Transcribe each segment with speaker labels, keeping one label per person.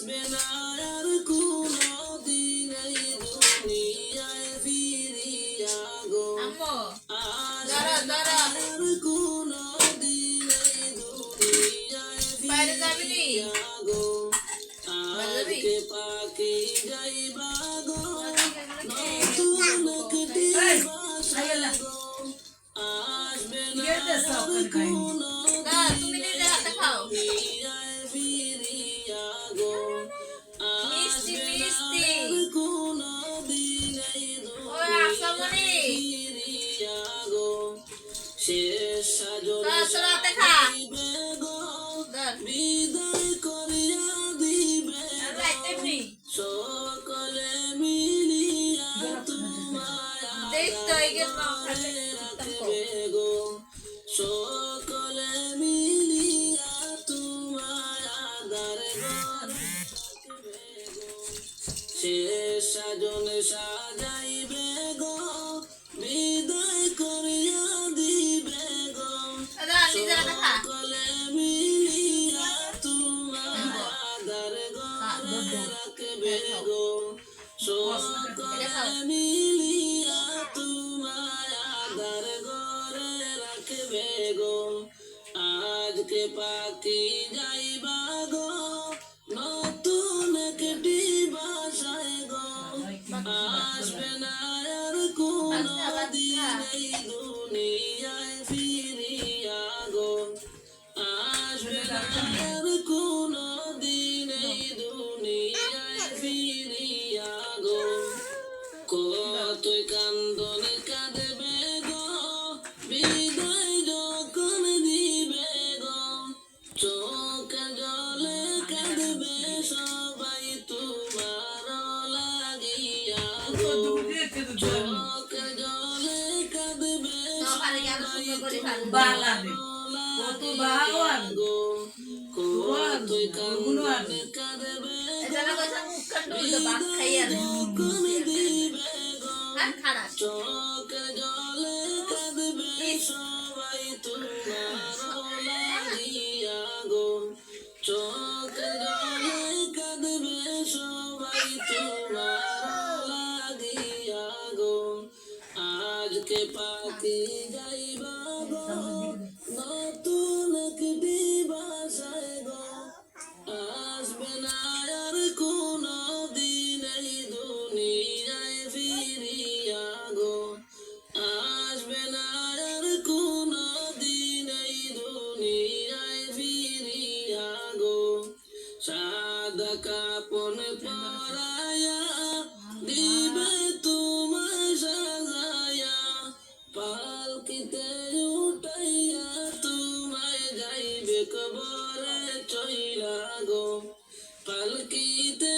Speaker 1: আসবে না আর কোনো দিন এই দুনিয়ায় ফিরিয়া গো আসবে না আর কোনো দিন এই দুনিয়ায় ফিরিয়া গো আজকে পাখি যাইবা গো নতুন একটি বাসায় গো আসবে না আর কোনো দুনিয়ায় ফিরিয়া গো আসবে না আর কোনো দিন এই দুনিয়ায় ফিরিয়া গো শেষ সাজনে সাজাইবে গো বিদায় করিয়া দিবে সকলে মিলিয়া তোমায় আদরে রাখবে গো সকলে মিলিয়া তোমায় আদরে রাখবে গো শেষ সাজনে সাজাইবে গো বিদায় করিয়া দিবে গো সকলে মিলিয়া তোমায় আদরে রাখবে গো সকলে মিলিয়া তোমায় আদরে রাখবে গো আজকে পাখি যাইবা গো নতুন একটি বাসায় গো আসবে না আর কোনো দিন এই দুনিয়ায় ফিরিয়া গো আসবে না আর কোনো দিন এই দুনিয়ায় ফিরিয়া গো কতই কান্দন কাঁদবে গো বিদায় যখন দিবে গো চোখে জলে কাঁদবে সবাই তোমার লাগিয়া গো চোখে জলে কাঁদবে সবাই তোমার লাগিয়া গো কতই কান্দন কাঁদবে বিদায় যখন দিবে গো চোখে জলে কাঁদবে সবাই তোমার লাগিয়া গো চোখে জলে কাঁদবে সবাই তোমার লাগিয়া গো আজকে পাখি যাইবা গো নতুন একটি বাসায় গো আসবে না আর কোনো দিন এই দুনিয়ায় ফিরিয়া গো আসবে না আর কোনো দিন এই দুনিয়ায় ফিরিয়া গো সাদা কাপন পরায়া দিবে তোমায় সাজায়া পালকিতে উঠাইয়া তোমায় যাইবে কবরে চইলা গো পালকিতে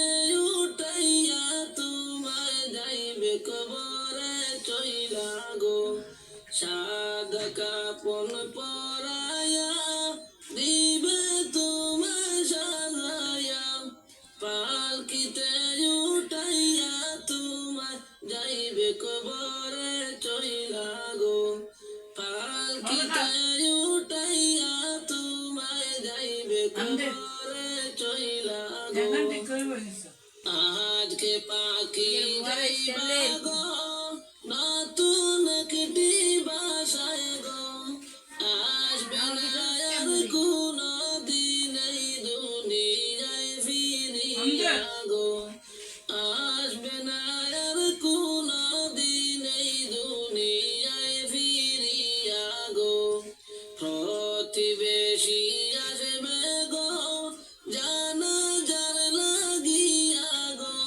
Speaker 1: উঠাইয়া তোমায় যাইবে কবরে চইলা গো সাদা কাপন পরায়া দিবে তোমায় সাজায়া পালকিতে উঠাইয়া তোমায় যাইবে কবরে চইলা গো পালকিতে উঠাইয়া তোমায় যাইবে কবরে চইলা গো আজকে পাখি যাইবা গো নতুন একটি বাসায় গো আসবে না আর কোনো দিন এই দুনিয়ায় ফিরিয়া গো আসবে না আর কোনো দিন এই দুনিয়ায় ফিরিয়া গো প্রতিবেশী আসবে গো জানা যার লাগিয়া গো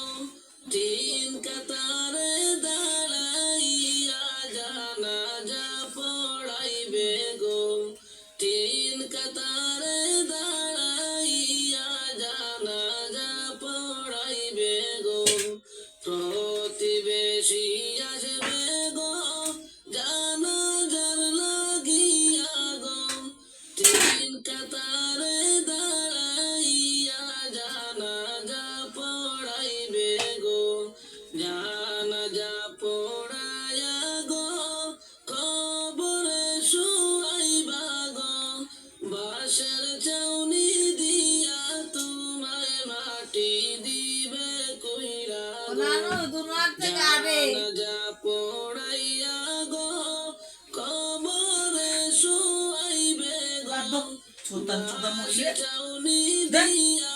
Speaker 1: তিন কাতারে দাঁড়াইয়া জানা যা পড়াইবে গো তিন কাতারে দাঁড়াইয়া জানা যা পড়াইবে জানাজা পড়াইয়া গো কবরে শুয়াইবে গো চাউনি দিয়া